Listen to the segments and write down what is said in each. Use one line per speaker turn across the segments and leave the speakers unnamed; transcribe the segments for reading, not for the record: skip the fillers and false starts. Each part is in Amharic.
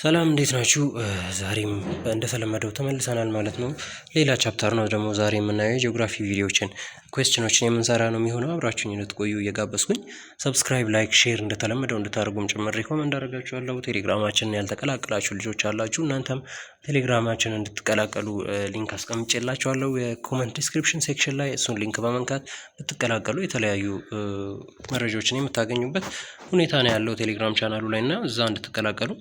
ሰላም እንዴት ናችሁ? ዛሬም እንደተለመደው ተመልሰናል ማለት ነው። ሌላ ቻፕተር ነው ደግሞ ዛሬ የምናየው የጂኦግራፊ ቪዲዮዎችን ኩዌስችኖችን የምንሰራ ነው የሚሆነው። አብራችሁኝ እንድትቆዩ እየጋበዝኩኝ ሰብስክራይብ፣ ላይክ፣ ሼር እንደተለመደው እንድታደርጉም ጭምር ሪኮመንድ አደርጋችኋለሁ። ቴሌግራማችንን ያልተቀላቀላችሁ ልጆች አላችሁ፣ እናንተም ቴሌግራማችንን እንድትቀላቀሉ ሊንክ አስቀምጬላችኋለሁ የኮመንት ዲስክሪፕሽን ሴክሽን ላይ። እሱን ሊንክ በመንካት ብትቀላቀሉ የተለያዩ መረጃዎችን የምታገኙበት ሁኔታ ነው ያለው ቴሌግራም ቻናሉ ላይ እና እዛ እንድትቀላቀሉ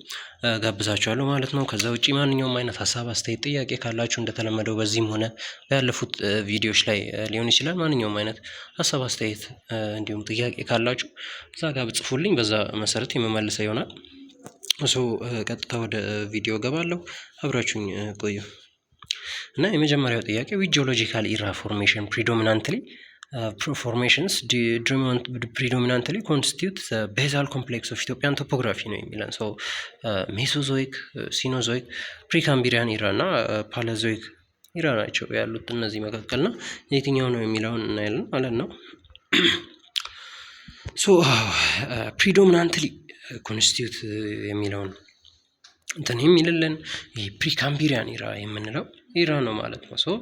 ጋብዛችኋለሁ ማለት ነው። ከዛ ውጪ ማንኛውም አይነት ሀሳብ፣ አስተያየት፣ ጥያቄ ካላችሁ እንደተለመደው በዚህም ሆነ ባለፉት ቪዲዮዎች ላይ ሊሆን ይችላል ማንኛውም አይነት ሀሳብ፣ አስተያየት እንዲሁም ጥያቄ ካላችሁ እዛ ጋር ብጽፉልኝ በዛ መሰረት የመመልሰው ይሆናል። ቀጥታ ወደ ቪዲዮ ገባለሁ። አብራችሁኝ ቆዩ እና የመጀመሪያው ጥያቄ ዊች ጂኦሎጂካል ኢራ ፎርሜሽን ፕሪዶሚናንትሊ formations predominantly constitute the basal complex of Ethiopian topography ነው የሚለን። ሜሶዞይክ፣ ሲኖዞይክ፣ ፕሪካምቢሪያን ኢራ እና ፓላዞይክ ኢራ ናቸው ያሉት እነዚህ መካከልና የትኛው ነው የሚለውን እናያለን ማለት ነው። ፕሪዶሚናንትሊ ኮንስቲቱት የሚለውን እንትን የሚልልን ፕሪካምቢሪያን ኢራ የምንለው ኢራ ነው ማለት ነው።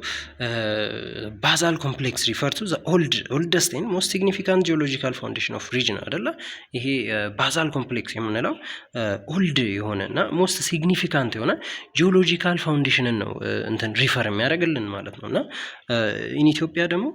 ባዛል ኮምፕሌክስ ሪፈር ቱ ዘ ኦልደስት ኤንድ ሞስት ሲግኒፊካንት ጂኦሎጂካል ፋውንዴሽን ኦፍ ሪጅን አይደለ? ይሄ ባዛል ኮምፕሌክስ የምንለው ኦልድ የሆነ እና ሞስት ሲግኒፊካንት የሆነ ጂኦሎጂካል ፋውንዴሽንን ነው እንትን ሪፈር የሚያደርግልን ማለት ነው። እና ኢትዮጵያ ደግሞ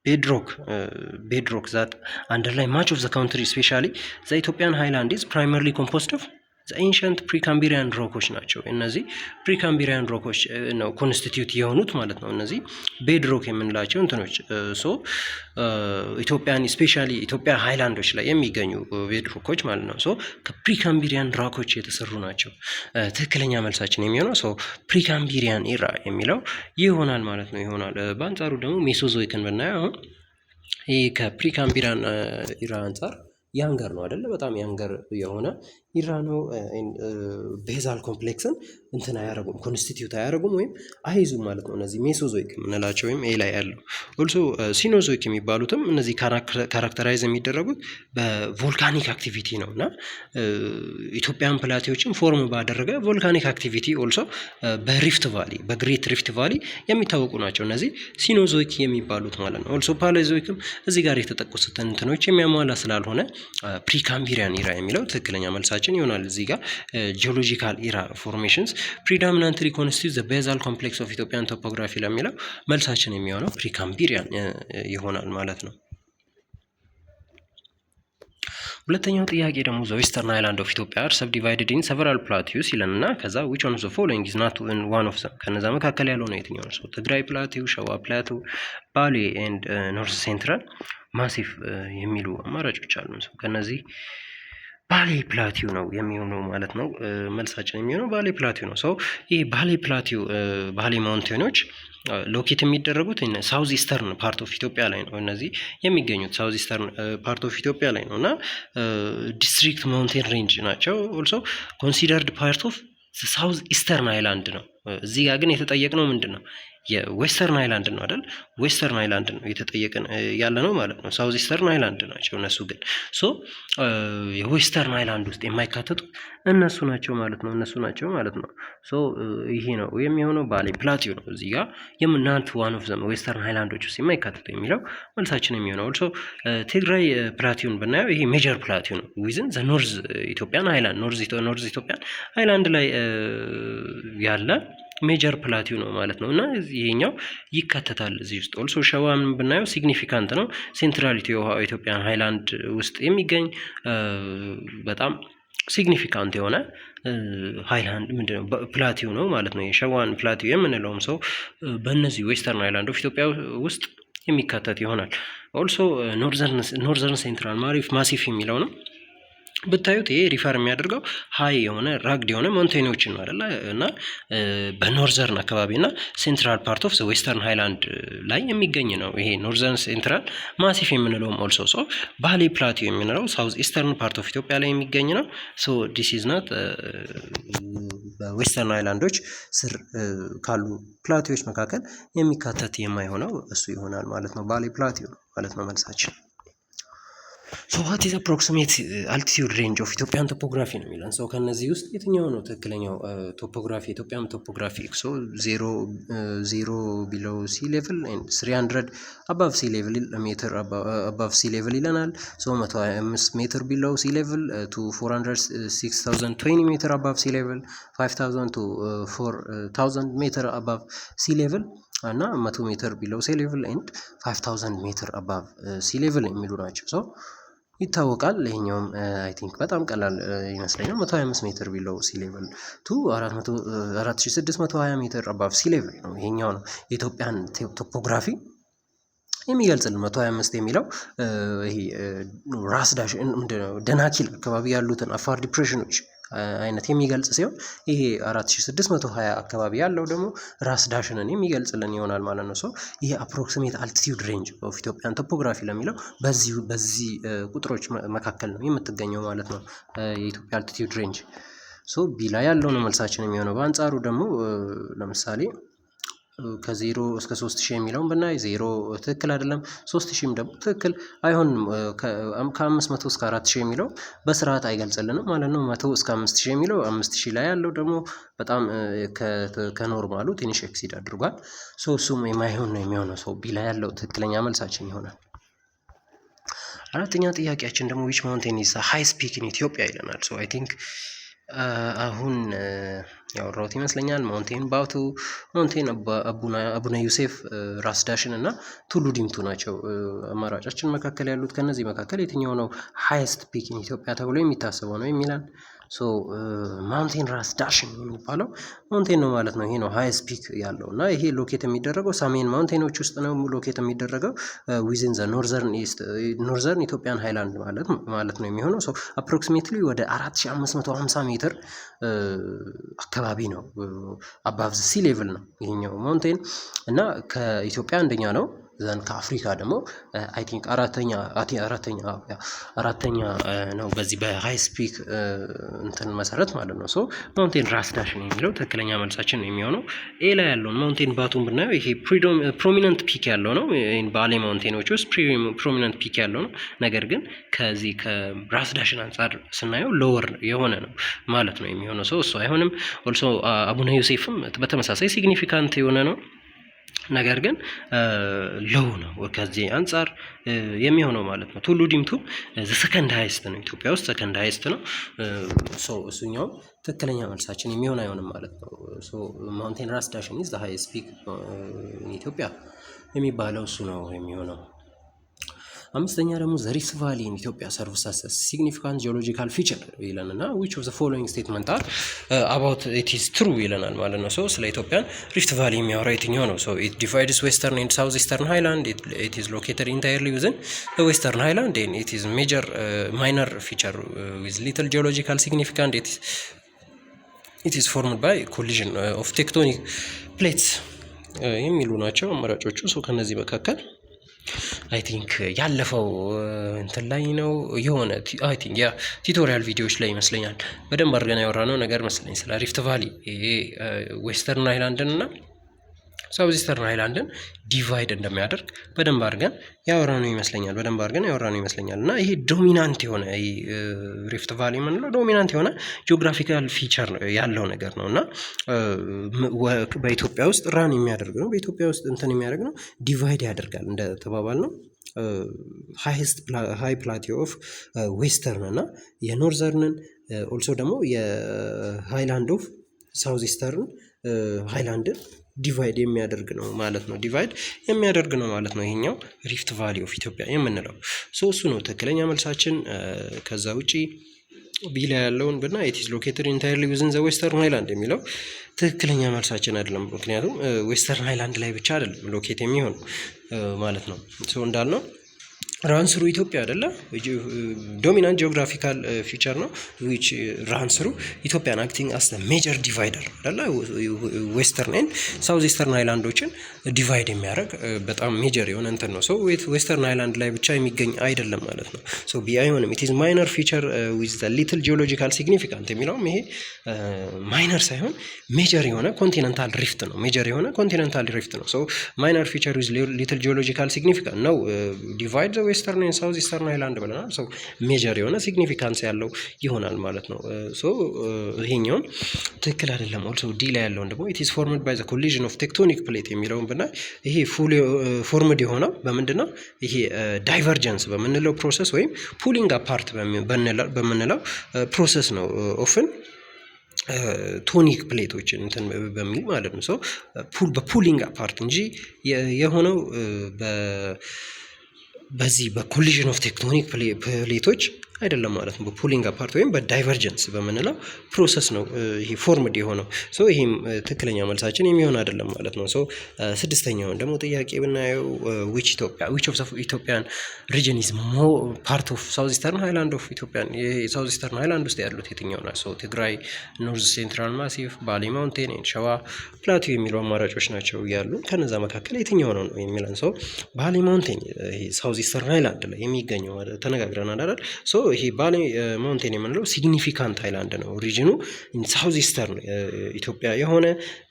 bedrock that underlie much of the country, especially the Ethiopian highland, is primarily composed of the ancient Precambrian ሮኮች ናቸው። እነዚህ ፕሪካምቢሪያን ሮኮች ነው ኮንስቲትዩት የሆኑት ማለት ነው። እነዚህ ቤድሮክ የምንላቸው እንትኖች ኢትዮጵያን ስፔሻሊ ኢትዮጵያ ሃይላንዶች ላይ የሚገኙ ቤድሮኮች ማለት ነው። ከፕሪካምቢሪያን ሮኮች የተሰሩ ናቸው። ትክክለኛ መልሳችን የሚሆነው ፕሪካምቢሪያን ኢራ የሚለው ይሆናል ማለት ነው ይሆናል። በአንጻሩ ደግሞ ሜሶዞይክን ብናየው ይህ ከፕሪካምቢሪያን ኢራ አንጻር ያንገር ነው አይደለ? በጣም ያንገር የሆነ ኢራ ነው። ቤዛል ኮምፕሌክስን እንትን አያደርጉም፣ ኮንስቲትዩት አያደርጉም ወይም አይዙም ማለት ነው። እነዚህ ሜሶዞይክ የምንላቸው ወይም ኤ ላይ ያለው ኦልሶ ሲኖዞይክ የሚባሉትም እነዚህ ካራክተራይዝ የሚደረጉት በቮልካኒክ አክቲቪቲ ነው እና ኢትዮጵያን ፕላቴዎችን ፎርም ባደረገ ቮልካኒክ አክቲቪቲ ኦልሶ በሪፍት ቫሊ በግሬት ሪፍት ቫሊ የሚታወቁ ናቸው እነዚህ ሲኖዞይክ የሚባሉት ማለት ነው። ኦልሶ ፓላዞይክም እዚህ ጋር የተጠቀሱትን እንትኖች የሚያሟላ ስላልሆነ ፕሪካምቢሪያን ኢራ የሚለው ትክክለኛ መልሳችን ይሆናል። እዚህ ጋር ጂኦሎጂካል ኢራ ፎርሜሽንስ ፕሪዶሚናንትሊ ኮንስቲቱት ዘ ቤዛል ኮምፕሌክስ ኦፍ ኢትዮጵያን ቶፖግራፊ ለሚለው መልሳችን የሚሆነው ፕሪካምቢሪያን ይሆናል ማለት ነው። ሁለተኛው ጥያቄ ደግሞ ዘ ዌስተርን አይላንድ ኦፍ ኢትዮጵያ አር ሰብዲቫይድድ ኢን ሰቨራል ፕላቲዩስ ይለንና ከዛ ዊች ኦን ኦፍ ዘ ፎሎዊንግ ኢዝ ናት ዋን ኦፍ ዘም ከነዛ መካከል ያለው ነው የትኛው ነው? ትግራይ ፕላቲው፣ ሸዋ ፕላቲው፣ ባሌ ኤንድ ኖርዝ ሴንትራል ማሲፍ የሚሉ አማራጮች አሉ። ከነዚህ ባሌ ፕላቲው ነው የሚሆነው ማለት ነው። መልሳችን የሚሆነው ባሌ ፕላቲው ነው። ይህ ባሌ ፕላቲው ባሌ ማውንቴኖች ሎኬት የሚደረጉት ሳውዝ ኢስተርን ፓርት ኦፍ ኢትዮጵያ ላይ ነው። እነዚህ የሚገኙት ሳውዝ ኢስተርን ፓርት ኦፍ ኢትዮጵያ ላይ ነው እና ዲስትሪክት ማውንቴን ሬንጅ ናቸው። ኦልሶ ኮንሲደርድ ፓርት ኦፍ ሳውዝ ኢስተርን አይላንድ ነው። እዚህ ጋር ግን የተጠየቅነው ምንድን ነው? የዌስተርን አይላንድ ነው አይደል? ዌስተርን አይላንድ ነው የተጠየቅን ያለ ነው ማለት ነው። ሳውዝ ኢስተርን አይላንድ ናቸው እነሱ ግን የዌስተርን አይላንድ ውስጥ የማይካተቱ እነሱ ናቸው ማለት ነው። ይሄ ነው የሚሆነው ባሌ ፕላቲው ነው። እዚህ ጋር የምናንት ዋን ኦፍ ዘም ዌስተርን አይላንዶች ውስጥ የማይካተቱ የሚለው መልሳችን የሚሆነው። ኦልሶ ትግራይ ፕላቲውን ብናየው ይሄ ሜጀር ፕላቲው ነው ዊዝን ዘ ኖርዝ ኢትዮጵያን አይላንድ ኖርዝ ኢትዮጵያን አይላንድ ላይ ያለ ሜጀር ፕላቲው ነው ማለት ነው እና ይሄኛው ይካተታል እዚህ ውስጥ። ኦልሶ ሸዋን ብናየው ሲግኒፊካንት ነው። ሴንትራሊቲ ኢትዮጵያን ሃይላንድ ውስጥ የሚገኝ በጣም ሲግኒፊካንት የሆነ ሃይላንድ ምንድነው ፕላቲው ነው ማለት ነው። የሸዋን ፕላቲው የምንለውም በእነዚህ ዌስተርን ሃይላንድ ኦፍ ኢትዮጵያ ውስጥ የሚካተት ይሆናል። ኦልሶ ኖርዘርን ሴንትራል ማሲፍ የሚለው ነው ብታዩት ይሄ ሪፈር የሚያደርገው ሀይ የሆነ ራግድ የሆነ ማውንቴኖችን ነው አይደለ? እና በኖርዘርን አካባቢ እና ሴንትራል ፓርት ኦፍ ዌስተርን ሃይላንድ ላይ የሚገኝ ነው። ይሄ ኖርዘርን ሴንትራል ማሲፍ የምንለውም ኦልሶ ባሌ ፕላቲው የምንለው ሳውዝ ኢስተርን ፓርት ኦፍ ኢትዮጵያ ላይ የሚገኝ ነው። ዲስ ኢዝ ናት በዌስተርን ሃይላንዶች ስር ካሉ ፕላቲዎች መካከል የሚካተት የማይሆነው እሱ ይሆናል ማለት ነው። ባሌ ፕላቲው ማለት ነው መልሳችን። ሶ ዋት ኢዝ አፕሮክሲሜት አልቲቲዩድ ሬንጅ ኦፍ ኢትዮጵያን ቶፖግራፊ ነው የሚለን። ሰው ከነዚህ ውስጥ የትኛው ነው ትክክለኛው ቶፖግራፊ ኢትዮጵያን ቶፖግራፊ? ሶ 0 ቢሎው ሲ ሌቭል ኤንድ 300 አባቭ ሲ ሌቭል ሜትር አባቭ ሲ ሌቭል ይለናል። ሶ 125 ሜትር ቢሎው ሲ ሌቭል ቱ 406,020 ሜትር አባቭ ሲ ሌቭል 5,000 ቱ 4,000 ሜትር አባቭ ሲ ሌቭል እና 100 ሜትር ቢሎው ሲ ሌቭል ኤንድ 5,000 ሜትር አባቭ ሲ ሌቭል የሚሉ ናቸው። ሶ ይታወቃል። ይሄኛውም አይ ቲንክ በጣም ቀላል ይመስለኛል። 125 ሜትር ቢሎው ሲ ሌቭል ቱ 4620 ሜትር አባቭ ሲ ሌቭል ነው። ይሄኛው ነው የኢትዮጵያን ቶፖግራፊ የሚገልጽልን። 125 የሚለው ይሄ ራስ ዳሽ ደናኪል አካባቢ ያሉትን አፋር ዲፕሬሽኖች አይነት የሚገልጽ ሲሆን ይሄ 4620 አካባቢ ያለው ደግሞ ራስ ዳሽንን የሚገልጽልን ይሆናል ማለት ነው። ሶ ይሄ አፕሮክሲሜት አልቲቲዩድ ሬንጅ ኦፍ ኢትዮጵያን ቶፖግራፊ ለሚለው በዚህ ቁጥሮች መካከል ነው የምትገኘው ማለት ነው የኢትዮጵያ አልቲቲዩድ ሬንጅ። ሶ ቢ ላይ ያለው ነው መልሳችን የሚሆነው። በአንጻሩ ደግሞ ለምሳሌ ከ0 እስከ 3000 የሚለውን ብናይ 0 ትክክል አይደለም፣ 3000ም ደግሞ ትክክል አይሆንም። ከ500 እስከ 4000 የሚለው በስርዓት አይገልጽልንም ማለት ነው። 100 እስከ 5000 የሚለው 5000 ላይ ያለው ደግሞ በጣም ከኖርማሉ ትንሽ ኤክሲድ አድርጓል። ሶ እሱም የማይሆን ነው የሚሆነው። ሰው ቢ ላይ ያለው ትክክለኛ መልሳችን ይሆናል። አራተኛ ጥያቄያችን ደግሞ ዊች ማውንቴን ኢዝ ሃይስት ፒክ ኢን ኢትዮጵያ ይለናል። ሶ አይ ቲንክ አሁን ያወራሁት ይመስለኛል። ማውንቴን ባቱ፣ ማውንቴን አቡነ ዮሴፍ፣ ራስ ዳሽን እና ቱሉ ዲምቱ ናቸው አማራጫችን መካከል ያሉት። ከነዚህ መካከል የትኛው ነው ሃይስት ፒክ ኢን ኢትዮጵያ ተብሎ የሚታሰበው ነው የሚላል። ሶ ማውንቴን ራስ ዳሽን የሚባለው ማውንቴን ነው ማለት ነው። ይሄ ነው ሃይስት ፒክ ያለው እና ይሄ ሎኬት የሚደረገው ሰሜን ማውንቴኖች ውስጥ ነው ሎኬት የሚደረገው ዊዝን ዘ ኖርዘርን ኢትዮጵያን ሃይላንድ ማለት ነው የሚሆነው። ሶ አፕሮክሲሜትሊ ወደ 4550 ሜትር አካባቢ ነው አባቭ ሲ ሌቭል ነው ይሄኛው ማውንቴን እና ከኢትዮጵያ አንደኛ ነው። ዘን ከአፍሪካ ደግሞ አይ ቲንክ አራተኛ ነው በዚህ በሃይስት ፒክ እንትን መሰረት ማለት ነው። ሶ ማውንቴን ራስ ዳሽን የሚለው ትክክለኛ መልሳችን ነው የሚሆነው። ኤ ላይ ያለውን ማውንቴን ባቱን ብናየው ይሄ ፕሮሚነንት ፒክ ያለው ነው። ባሌ ማውንቴኖች ውስጥ ፕሮሚነንት ፒክ ያለው ነው። ነገር ግን ከዚህ ከራስ ዳሽን አንጻር ስናየው ሎወር የሆነ ነው ማለት ነው የሚሆነው። ሰው እሱ አይሆንም። ኦልሶ አቡነ ዮሴፍም በተመሳሳይ ሲግኒፊካንት የሆነ ነው። ነገር ግን ሎው ነው ከዚህ አንጻር የሚሆነው ማለት ነው። ቱሉ ዲምቱ ሰከንድ ሃይስት ነው ኢትዮጵያ ውስጥ ሰከንድ ሃይስት ነው። ሶ እሱኛውም ትክክለኛ መልሳችን የሚሆን አይሆንም ማለት ነው። ሶ ማውንቴን ራስ ዳሽን ኢዝ ዘ ሃይስት ፒክ ኢትዮጵያ የሚባለው እሱ ነው የሚሆነው። አምስተኛ ደግሞ ዘ ሪፍት ቫሊ ኢን ኢትዮጵያ ሰርቭስ አስ ሲግኒፊካንት ጂኦሎጂካል ፊቸር ይለንና ዊች ኦፍ ዘ ፎሎዊንግ ስቴትመንት አር አባውት ኢት ኢዝ ትሩ ይለናል ማለት ነው። ሶ ስለ ኢትዮጵያን ሪፍት ቫሊ የሚያወራ የትኛው ነው? ሶ ኢት ዲቫይድስ ዌስተርን ኤንድ ሳውዝ ኢስተርን ሃይላንድ ኢት ኢዝ ሎኬትድ ኢንታየርሊ ዊዝን ዘ ዌስተርን ሃይላንድ ኤንድ ኢት ኢዝ ሜጀር ማይነር ፊቸር ዊዝ ሊትል ጂኦሎጂካል ሲግኒፊካንት ኢት ኢዝ ፎርምድ ባይ ኮሊዥን ኦፍ ቴክቶኒክ ፕሌትስ የሚሉ ናቸው አማራጮቹ። ሶ ከነዚህ መካከል አይ ቲንክ ያለፈው እንትን ላይ ነው የሆነ አይ ቲንክ ያ ቲዩቶሪያል ቪዲዮዎች ላይ ይመስለኛል በደንብ አድርገን ያወራነው ነገር መስለኝ ስለ ሪፍት ቫሊ ይሄ ዌስተርን ሃይላንድን እና ሳውዝ ኢስተርን ሃይላንድን ዲቫይድ እንደሚያደርግ በደንብ አድርገን ያወራነው ይመስለኛል እና ይሄ ዶሚናንት የሆነ ሪፍት ቫሊ የምንለው ዶሚናንት የሆነ ጂኦግራፊካል ፊቸር ያለው ነገር ነው እና በኢትዮጵያ ውስጥ ራን የሚያደርግ ነው። በኢትዮጵያ ውስጥ እንትን የሚያደርግ ነው፣ ዲቫይድ ያደርጋል እንደተባባል ነው። ሃይ ፕላቴ ኦፍ ዌስተርን እና የኖርዘርንን ኦልሶ ደግሞ የሃይላንድ ኦፍ ሳውዝ ኢስተርን ሃይላንድን ዲቫይድ የሚያደርግ ነው ማለት ነው። ይሄኛው ሪፍት ቫሊ ኦፍ ኢትዮጵያ የምንለው እሱ ነው ትክክለኛ መልሳችን። ከዛ ውጪ ቢ ላይ ያለውን ብና ኢት ኢዝ ሎኬትድ ኢንታየርሊ ዊዝን ዘ ዌስተርን ሃይላንድ የሚለው ትክክለኛ መልሳችን አይደለም። ምክንያቱም ዌስተርን ሃይላንድ ላይ ብቻ አይደለም ሎኬት የሚሆን ማለት ነው። እንዳልነው ራንስሩ ኢትዮጵያ አይደለ ዶሚናንት ጂኦግራፊካል ፊቸር ነው ዊች ራንስሩ ኢትዮጵያን አክቲንግ አስ ሜጀር ዲቫይደር አይደለ ዌስተርን ኤንድ ሳውዝ ኢስተርን ሃይላንዶችን ዲቫይድ የሚያደርግ በጣም ሜጀር የሆነ እንትን ነው። ሶ ዌስተርን ሃይላንድ ላይ ብቻ የሚገኝ አይደለም ማለት ነው። ሶ ቢ አይሆንም። ኢት ኢዝ ማይነር ፊቸር ዊዝ ዘ ሊትል ጂኦሎጂካል ሲግኒፊካንት የሚለውም ይሄ ማይነር ሳይሆን ሜጀር የሆነ ኮንቲኔንታል ሪፍት ነው። ሶ ማይነር ፊቸር ዊዝ ሊትል ጂኦሎጂካል ሲግኒፊካንት ነው ዲቫይድ ዌስተርን ኤንድ ሳውዝ ኢስተርን ሃይላንድ ብለናል። ሶ ሜጀር የሆነ ሲግኒፊካንስ ያለው ይሆናል ማለት ነው። ሶ ይሄኛውን ትክክል አይደለም። ኦልሶ ዲ ላይ ያለውን ደግሞ ኢት ኢዝ ፎርምድ ባይ ዘ ኮሊዥን ኦፍ ቴክቶኒክ ፕሌት የሚለውን ብናይ ይሄ ፉል ፎርምድ የሆነው በምንድን ነው? ይሄ ዳይቨርጀንስ በምንለው ፕሮሰስ ወይም ፑሊንግ አፓርት በምንለው ፕሮሰስ ነው። ኦፍን ቶኒክ ፕሌቶችን እንትን በሚል ማለት ነው። ሶ በፑሊንግ አፓርት እንጂ የሆነው በዚህ በኮሊዥን ኦፍ ቴክቶኒክ ፕሌቶች አይደለም ማለት ነው። በፑሊንግ አፓርት ወይም በዳይቨርጀንስ በምንለው ፕሮሰስ ነው ይሄ ፎርምድ የሆነው። ሶ ይሄም ትክክለኛ መልሳችን የሚሆን አይደለም ማለት ነው። ሶ ስድስተኛውን ደግሞ ጥያቄ ብናየው ዊች ኦፍ ኢትዮጵያን ሪጅን ኢዝ ፓርት ኦፍ ሳውዝ ኢስተርን ሃይላንድ ኦፍ ኢትዮጵያን የሳውዝ ኢስተርን ሃይላንድ ውስጥ ያሉት የትኛው ናቸው? ትግራይ፣ ኖርዝ ሴንትራል ማሲፍ፣ ባሌ ማውንቴን፣ ሸዋ ፕላቱ የሚሉ አማራጮች ናቸው ያሉ። ከነዛ መካከል የትኛው ነው የሚለን ሰው ባሌ ማውንቴን ሳውዝ ኢስተርን ሃይላንድ ላይ የሚገኘው ተነጋግረናል አይደል? ሶ ይሄ ባሌ ማውንቴን የምንለው ሲግኒፊካንት ሃይላንድ ነው። ሪጅኑ ሳውዝ ኢስተርን ኢትዮጵያ የሆነ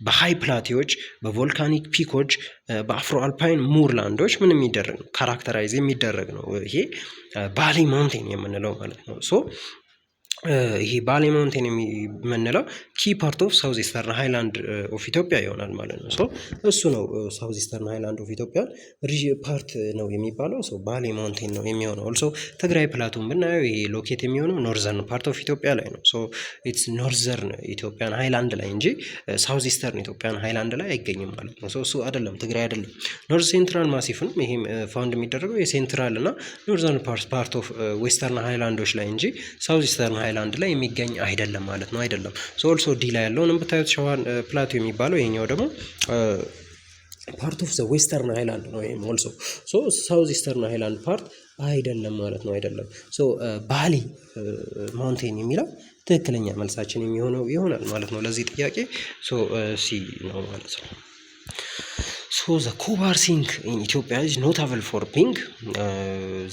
በሃይ ፕላቴዎች፣ በቮልካኒክ ፒኮች፣ በአፍሮ አልፓይን ሙርላንዶች ምን የሚደረግ ነው? ካራክተራይዝ የሚደረግ ነው ይሄ ባሌ ማውንቴን የምንለው ማለት ነው። ሶ ይሄ ባሌ ማውንቴን የምንለው ኪ ፓርት ኦፍ ሳውዝ ኢስተርን ሃይላንድ ኦፍ ኢትዮጵያ ይሆናል ማለት ነው። ሶ እሱ ነው ሳውዝ ኢስተርን ሃይላንድ ኦፍ ኢትዮጵያ ፓርት ነው የሚባለው። ሶ ባሌ ማውንቴን ነው የሚሆነው። ኦልሶ ትግራይ ፕላቱን ብናየው ይሄ ሎኬት የሚሆነው ኖርዘርን ፓርት ኦፍ ኢትዮጵያ ላይ ነው። ሶ ኢትስ ኖርዘርን ኢትዮጵያን ሃይላንድ ላይ እንጂ ሳውዝ ኢስተርን ኢትዮጵያን ሃይላንድ ላይ አይገኝም ማለት ነው። ሶ እሱ አይደለም፣ ትግራይ አይደለም። ኖርዝ ሴንትራል ማሲፍም ይሄም ፋውንድ የሚደረገው የሴንትራል እና ኖርዘርን ፓርት ኦፍ ዌስተርን ሃይላንዶች ላይ እንጂ ሳውዝ ኢስተርን ሃይላንድ ላይ የሚገኝ አይደለም ማለት ነው። አይደለም። ሶ ኦልሶ ዲ ላይ ያለውን ብታዩት ሸዋን ፕላቱ የሚባለው ይሄኛው ደግሞ ፓርት ኦፍ ዘ ዌስተርን ሃይላንድ ነው። ይሄም ኦልሶ ሶ ሳውዝ ኢስተርን ሃይላንድ ፓርት አይደለም ማለት ነው። አይደለም። ሶ ባሌ ማውንቴን የሚለው ትክክለኛ መልሳችን የሚሆነው ይሆናል ማለት ነው ለዚህ ጥያቄ። ሶ ሲ ነው ማለት ነው። So the Kobar Sink in Ethiopia is notable for being the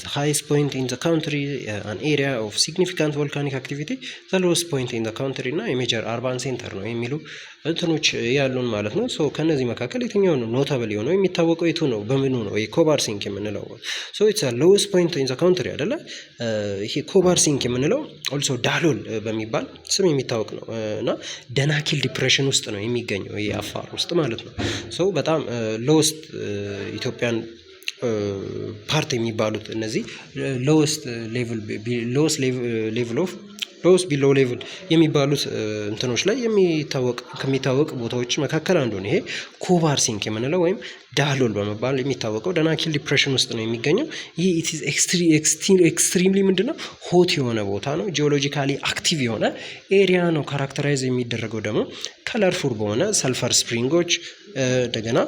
highest point in the country, an area of significant volcanic activity, the lowest point in the country እና የሜጀር አርባን ሴንተር ነው የሚሉ እንትኖች ያሉን ማለት ነው። ሶ ከነዚህ መካከል የትኛው ነው ኖታብል የሆነው የሚታወቀው የቱ ነው? በምኑ ነው የኮባር ሲንክ የምንለው? ሶ ኢትስ ሎወስት ፖይንት ኢን ዘ ካውንትሪ አይደለ? ይሄ ኮባር ሲንክ የምንለው ኦልሶ ዳሎል በሚባል ስም የሚታወቅ ነው እና ደናኪል ዲፕሬሽን ውስጥ ነው የሚገኘው ይሄ አፋር ውስጥ ማለት ነው። ሶ በጣም ሎወስት ኢትዮጵያን ፓርት የሚባሉት እነዚህ ሎወስት ሌቭል ኦፍ ሎወስት ቢሎ ሌቭል የሚባሉት እንትኖች ላይ ከሚታወቅ ቦታዎች መካከል አንዱ ነው ይሄ ኮባር ሲንክ የምንለው ወይም ዳሎል በመባል የሚታወቀው ደናኪል ዲፕሬሽን ውስጥ ነው የሚገኘው። ይህ ኢትስ ኤክስትሪምሊ ምንድነው ሆት የሆነ ቦታ ነው። ጂኦሎጂካሊ አክቲቭ የሆነ ኤሪያ ነው። ካራክተራይዝ የሚደረገው ደግሞ ከለርፉል በሆነ ሰልፈር ስፕሪንጎች እንደገና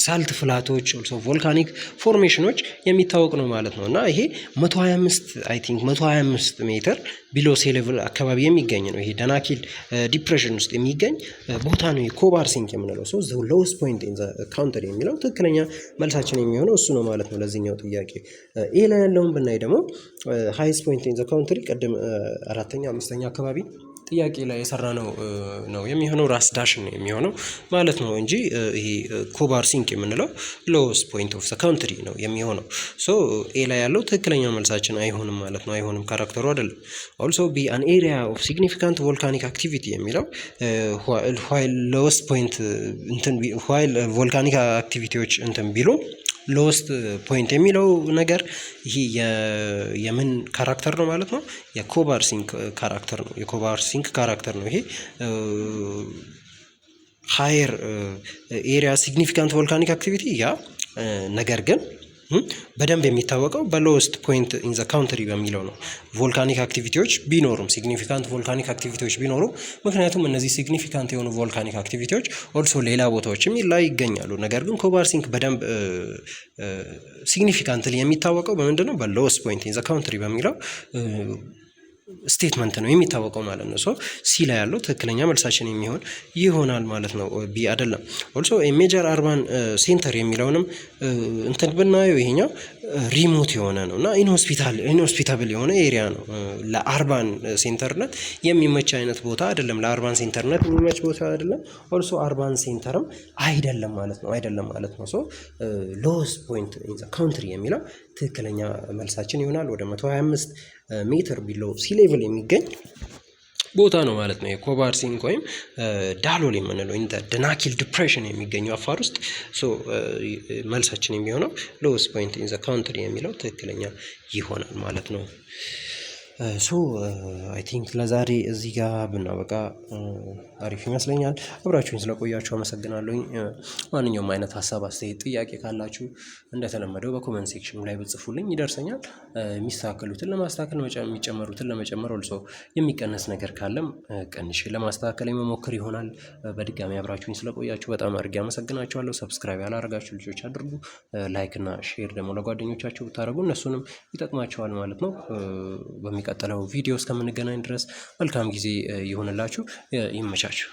ሳልት ፍላቶች ኦልሶ ቮልካኒክ ፎርሜሽኖች የሚታወቅ ነው ማለት ነው እና ይሄ 125 ሜትር ቢሎ ሲ ሌቭል አካባቢ የሚገኝ ነው። ይሄ ደናኪል ዲፕሬሽን ውስጥ የሚገኝ ቦታ ነው የኮባር ሲንክ የምንለው። ሶ ዘ ሎውስት ፖይንት ኢን ዘ ካውንትሪ የሚለው ትክክለኛ መልሳችን የሚሆነው እሱ ነው ማለት ነው ለዚህኛው ጥያቄ። ይሄ ላይ ያለውን ብናይ ደግሞ ሃይስት ፖይንት ኢን ዘ ካውንትሪ ቅድም አራተኛ አምስተኛ አካባቢ ጥያቄ ላይ የሰራ ነው የሚሆነው ራስ ዳሽን ነው የሚሆነው ማለት ነው እንጂ ይሄ ኮባር ሲንክ የምንለው ሎውስት ፖይንት ኦፍ ዘ ካውንትሪ ነው የሚሆነው። ሶ ኤ ላይ ያለው ትክክለኛ መልሳችን አይሆንም ማለት ነው። አይሆንም፣ ካራክተሩ አይደለም። ኦልሶ ቢ አን ኤሪያ ኦፍ ሲግኒፊካንት ቮልካኒክ አክቲቪቲ የሚለው ዋይል ሎውስት ፖይንት ዋይል ቮልካኒክ አክቲቪቲዎች ቢሉም ሎስት ፖይንት የሚለው ነገር ይሄ የምን ካራክተር ነው ማለት ነው? የኮባር ሲንክ ካራክተር ነው። የኮባር ሲንክ ካራክተር ነው ይሄ ሃየር ኤሪያ ሲግኒፊካንት ቮልካኒክ አክቲቪቲ ያ ነገር ግን በደንብ የሚታወቀው በሎስት ፖይንት ኢን ዘ ካውንትሪ በሚለው ነው። ቮልካኒክ አክቲቪቲዎች ቢኖሩም ሲግኒፊካንት ቮልካኒክ አክቲቪቲዎች ቢኖሩም ምክንያቱም እነዚህ ሲግኒፊካንት የሆኑ ቮልካኒክ አክቲቪቲዎች ኦልሶ ሌላ ቦታዎችም ላይ ይገኛሉ። ነገር ግን ኮባር ሲንክ በደንብ ሲግኒፊካንትሊ የሚታወቀው በምንድን ነው? በሎስት ፖይንት ኢን ዘ ካውንትሪ በሚለው ስቴትመንት ነው የሚታወቀው ማለት ነው። ሶ ሲ ላይ ያለው ትክክለኛ መልሳችን የሚሆን ይሆናል ማለት ነው። ቢ አይደለም። ኦልሶ ሜጀር አርባን ሴንተር የሚለውንም እንትን ብናየው ይሄኛው ሪሞት የሆነ ነው እና ኢንሆስፒታብል የሆነ ኤሪያ ነው። ለአርባን ሴንተርነት የሚመች አይነት ቦታ አይደለም። ለአርባን ሴንተርነት የሚመች ቦታ አይደለም። ኦልሶ አርባን ሴንተርም አይደለም ማለት ነው። ሶ ሎወስት ፖይንት ኢን ዘ ካውንትሪ የሚለው ትክክለኛ መልሳችን ይሆናል። ወደ 125 ሜትር ቢሎ ሲ ሌቭል የሚገኝ ቦታ ነው ማለት ነው። የኮባር ሲንክ ወይም ዳሎል የምንለው ኢን ደናኪል ዲፕሬሽን የሚገኘው አፋር ውስጥ። ሶ መልሳችን የሚሆነው ሎወስት ፖይንት ኢን ዘ ካውንትሪ የሚለው ትክክለኛ ይሆናል ማለት ነው። ሶ አይ ቲንክ ለዛሬ እዚህ ጋር ብናበቃ አሪፍ ይመስለኛል። አብራችሁኝ ስለቆያችሁ አመሰግናለሁኝ። ማንኛውም አይነት ሀሳብ፣ አስተያየት፣ ጥያቄ ካላችሁ እንደተለመደው በኮመንት ሴክሽን ላይ ብጽፉልኝ ይደርሰኛል። የሚስተካከሉትን ለማስተካከል፣ የሚጨመሩትን ለመጨመር፣ ኦልሶ የሚቀነስ ነገር ካለም ቀንሼ ለማስተካከል የመሞክር ይሆናል። በድጋሚ አብራችሁኝ ስለቆያችሁ በጣም አድርጌ አመሰግናችኋለሁ። ሰብስክራይብ ያላደረጋችሁ ልጆች አድርጉ። ላይክ እና ሼር ደግሞ ለጓደኞቻችሁ ብታደርጉ እነሱንም ይጠቅማቸዋል ማለት ነው። በሚቀጥለው ቪዲዮ እስከምንገናኝ ድረስ መልካም ጊዜ ይሆንላችሁ። ይመቻችሁ።